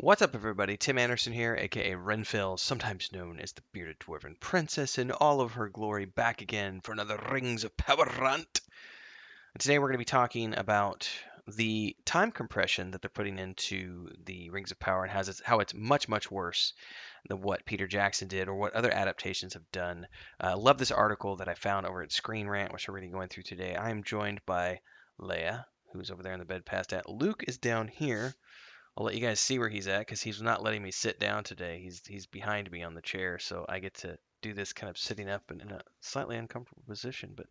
What's up, everybody? Tim Anderson here, aka Renfill, sometimes known as the Bearded Dwarven Princess in all of her glory, back again for another Rings of Power rant. And today we're going to be talking about the time compression that they're putting into the Rings of Power and how it's much, much worse than what Peter Jackson did or what other adaptations have done. Love this article that I found over at Screen Rant, which we're really going through today. I am joined by Leia, who's over there in the bed past that. Luke is down here. I'll let you guys see where he's at because he's not letting me sit down today. He's behind me on the chair, so I get to do this kind of sitting up and in a slightly uncomfortable position, but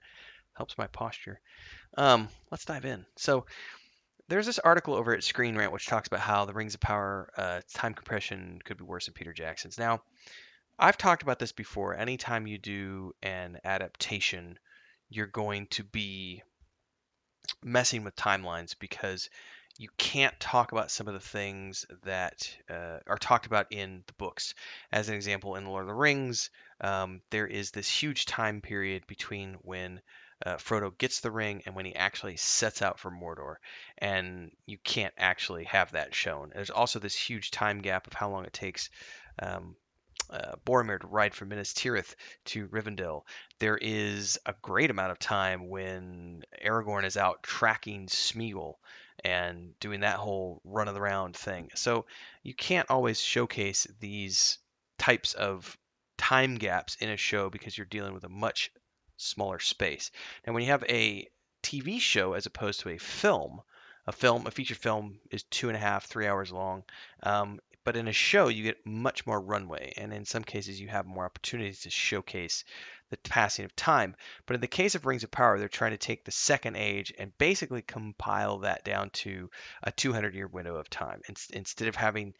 helps my posture. Let's dive in. So there's this article over at Screen Rant which talks about how the Rings of Power time compression could be worse than Peter Jackson's. Now, I've talked about this before. Anytime you do an adaptation, you're going to be messing with timelines because you can't talk about some of the things that are talked about in the books. As an example, in Lord of the Rings, there is this huge time period between when Frodo gets the ring and when he actually sets out for Mordor, and you can't actually have that shown. There's also this huge time gap of how long it takes um, Boromir to ride from Minas Tirith to Rivendell. There is a great amount of time when Aragorn is out tracking Smeagol and doing that whole run of the round thing. So you can't always showcase these types of time gaps in a show because you're dealing with a much smaller space. And when you have a TV show as opposed to a feature film is 2.5, 3 hours long. But in a show, you get much more runway, and in some cases, you have more opportunities to showcase the passing of time. But in the case of Rings of Power, they're trying to take the Second Age and basically compile that down to a 200-year window of time. Instead of having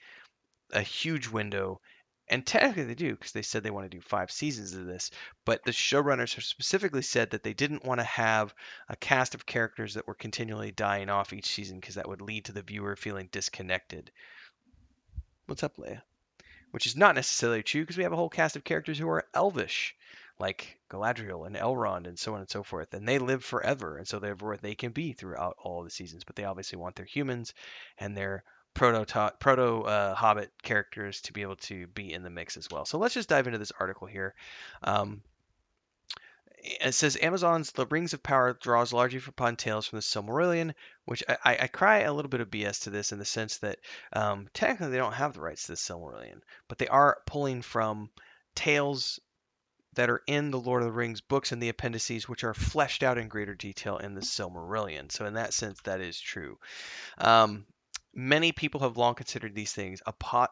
a huge window, and technically they do because they said they want to do 5 seasons of this, but the showrunners have specifically said that they didn't want to have a cast of characters that were continually dying off each season because that would lead to the viewer feeling disconnected. What's up, Leia? Which is not necessarily true because we have a whole cast of characters who are elvish, like Galadriel and Elrond and so on and so forth, and they live forever, and so therefore they can be throughout all the seasons. But they obviously want their humans and their proto Hobbit characters to be able to be in the mix as well. So let's just dive into this article here. Um, it says Amazon's The Rings of Power draws largely upon tales from the Silmarillion, which I cry a little bit of BS to this in the sense that technically they don't have the rights to the Silmarillion, but they are pulling from tales that are in the Lord of the Rings books and the appendices, which are fleshed out in greater detail in the Silmarillion. So in that sense, that is true. Um, Many people have long considered these things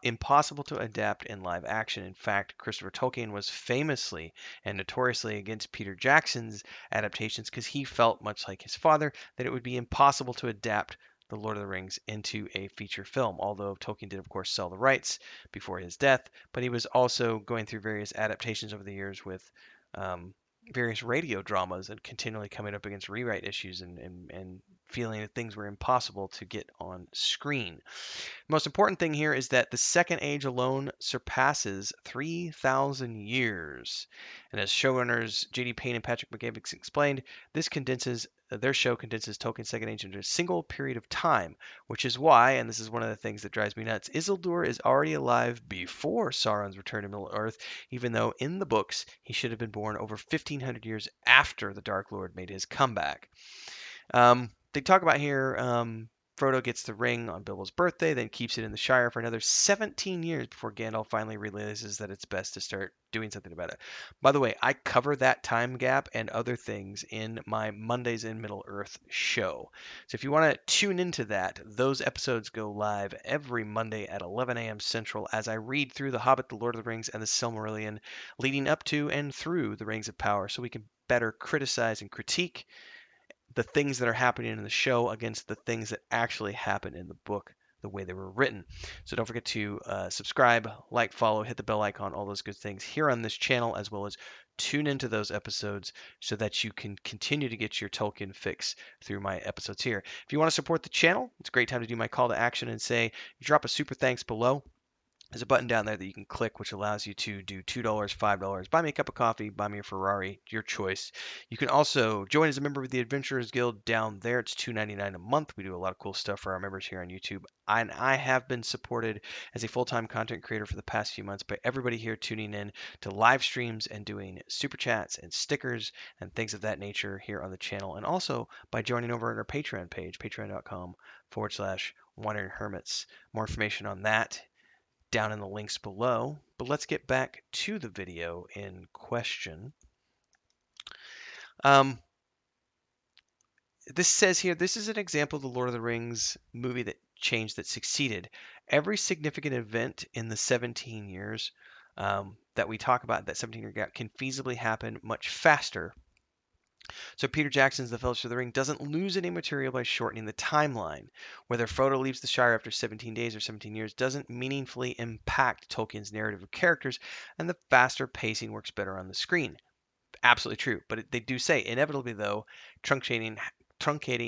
impossible to adapt in live action. In fact, Christopher Tolkien was famously and notoriously against Peter Jackson's adaptations because he felt, much like his father, that it would be impossible to adapt The Lord of the Rings into a feature film. Although Tolkien did, of course, sell the rights before his death, but he was also going through various adaptations over the years with um, various radio dramas and continually coming up against rewrite issues and feeling that things were impossible to get on screen. Most important thing here is that the Second Age alone surpasses 3,000 years. And as showrunners J.D. Payne and Patrick McGavick explained, their show condenses Tolkien's Second Age into a single period of time, which is why, and this is one of the things that drives me nuts, Isildur is already alive before Sauron's return to Middle-earth, even though in the books he should have been born over 1,500 years after the Dark Lord made his comeback. They talk about here Frodo gets the ring on Bilbo's birthday, then keeps it in the Shire for another 17 years before Gandalf finally realizes that it's best to start doing something about it. By the way, I cover that time gap and other things in my Mondays in Middle Earth show. So if you want to tune into that, those episodes go live every Monday at 11 a.m. Central as I read through The Hobbit, The Lord of the Rings, and The Silmarillion, leading up to and through The Rings of Power, so we can better criticize and critique the things that are happening in the show against the things that actually happen in the book the way they were written. So don't forget to subscribe, like, follow, hit the bell icon, all those good things here on this channel, as well as tune into those episodes so that you can continue to get your Tolkien fix through my episodes here. If you want to support the channel, it's a great time to do my call to action and say, drop a super thanks below. There's a button down there that you can click, which allows you to do $2, $5, buy me a cup of coffee, buy me a Ferrari, your choice. You can also join as a member of the Adventurers Guild down there. It's $2.99 a month. We do a lot of cool stuff for our members here on YouTube. And I have been supported as a full-time content creator for the past few months by everybody here tuning in to live streams and doing super chats and stickers and things of that nature here on the channel. And also by joining over at our Patreon page, patreon.com/Wandering Hermits. More information on that down in the links below. But let's get back to the video in question. Um, this says here, this is an example of the Lord of the Rings movie that changed, that succeeded. Every significant event in the 17 years that we talk about, that 17-year gap, can feasibly happen much faster. So Peter Jackson's The Fellowship of the Ring doesn't lose any material by shortening the timeline. Whether Frodo leaves the Shire after 17 days or 17 years doesn't meaningfully impact Tolkien's narrative of characters, and the faster pacing works better on the screen. Absolutely true, but they do say, inevitably though, truncating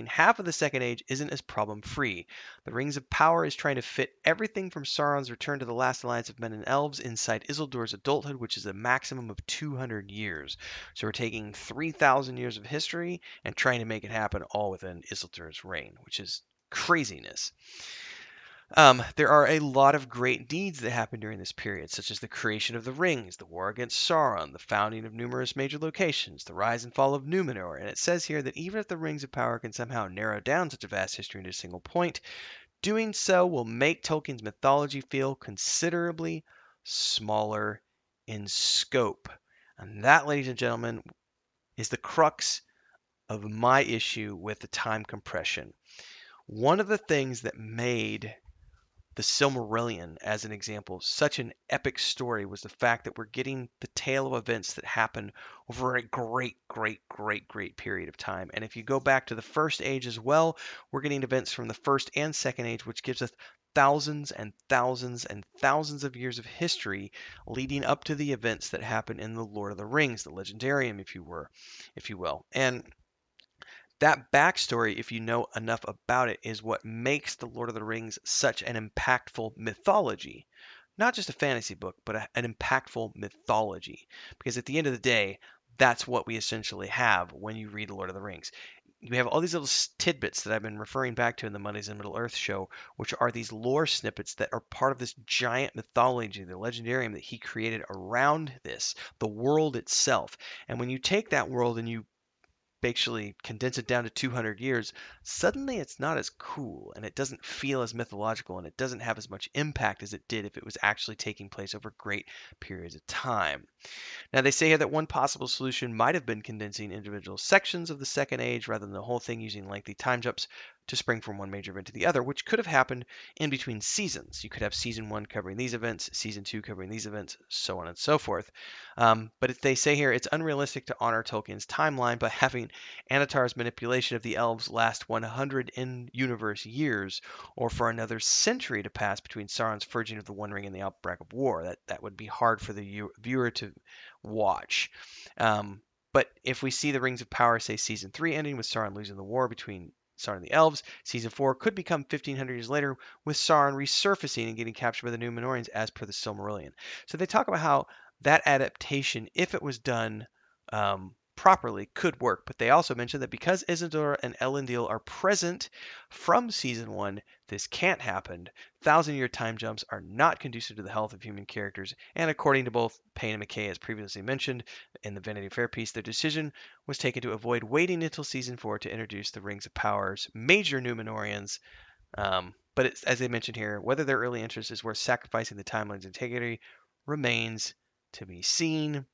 half of the Second Age isn't as problem-free. The Rings of Power is trying to fit everything from Sauron's return to the last alliance of men and elves inside Isildur's adulthood, which is a maximum of 200 years. So we're taking 3,000 years of history and trying to make it happen all within Isildur's reign, which is craziness. There are a lot of great deeds that happened during this period, such as the creation of the rings, the war against Sauron, the founding of numerous major locations, the rise and fall of Numenor, and it says here that even if the Rings of Power can somehow narrow down such a vast history into a single point, doing so will make Tolkien's mythology feel considerably smaller in scope. And that, ladies and gentlemen, is the crux of my issue with the time compression. One of the things that made the Silmarillion, as an example, such an epic story was the fact that we're getting the tale of events that happen over a great period of time. And if you go back to the First Age as well, we're getting events from the First and Second Age, which gives us thousands and thousands and thousands of years of history leading up to the events that happen in the Lord of the Rings, the Legendarium, if you will. And that backstory, if you know enough about it, is what makes The Lord of the Rings such an impactful mythology. Not just a fantasy book, but an impactful mythology. Because at the end of the day, that's what we essentially have when you read The Lord of the Rings. You have all these little tidbits that I've been referring back to in the Mondays in Middle Earth show, which are these lore snippets that are part of this giant mythology, the legendarium that he created around this, the world itself. And when you take that world and you actually condense it down to 200 years, suddenly it's not as cool and it doesn't feel as mythological and it doesn't have as much impact as it did if it was actually taking place over great periods of time. Now, they say here that one possible solution might have been condensing individual sections of the Second Age rather than the whole thing, using lengthy time jumps to spring from one major event to the other, which could have happened in between seasons. You could have season 1 covering these events, season 2 covering these events, so on and so forth. But they say here it's unrealistic to honor Tolkien's timeline by having Anatar's manipulation of the elves last 100 in-universe years, or for another century to pass between Sauron's purging of the One Ring and the outbreak of war. That would be hard for the viewer to watch. But if we see the Rings of Power, say season 3 ending with Sauron losing the war between Sauron and the elves, season 4 could become 1500 years later with Sauron resurfacing and getting captured by the Numenorians as per the Silmarillion. So they talk about how that adaptation, if it was done properly, could work. But they also mention that because Isildur and Elendil are present from season 1, this can't happen. Thousand-year time jumps are not conducive to the health of human characters, and according to both Payne and McKay, as previously mentioned in the Vanity Fair piece, their decision was taken to avoid waiting until season 4 to introduce the Rings of Power's major Numenorians. But as they mentioned here, whether their early interest is worth sacrificing the timeline's integrity remains to be seen.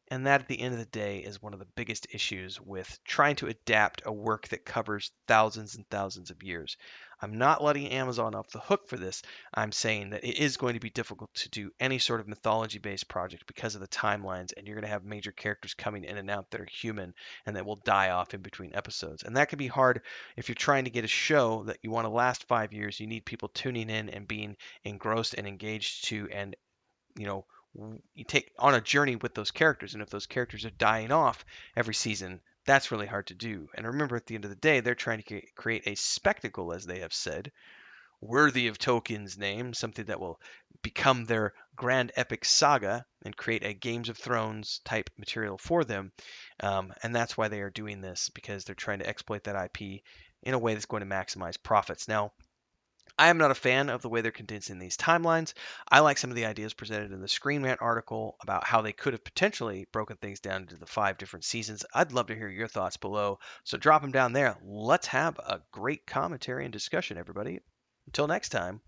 And that, at the end of the day, is one of the biggest issues with trying to adapt a work that covers thousands and thousands of years. I'm not letting Amazon off the hook for this. I'm saying that it is going to be difficult to do any sort of mythology-based project because of the timelines, and you're going to have major characters coming in and out that are human and that will die off in between episodes. And that can be hard if you're trying to get a show that you want to last 5 years. You need people tuning in and being engrossed and engaged to, and you know, you take on a journey with those characters, and if those characters are dying off every season, that's really hard to do. And remember, at the end of the day, they're trying to create a spectacle, as they have said, worthy of Tolkien's name, something that will become their grand epic saga and create a Games of Thrones type material for them. And that's why they are doing this, because they're trying to exploit that IP in a way that's going to maximize profits. Now, I am not a fan of the way they're condensing these timelines. I like some of the ideas presented in the Screen Rant article about how they could have potentially broken things down into the 5 different seasons. I'd love to hear your thoughts below, so drop them down there. Let's have a great commentary and discussion, everybody. Until next time,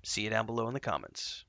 see you down below in the comments.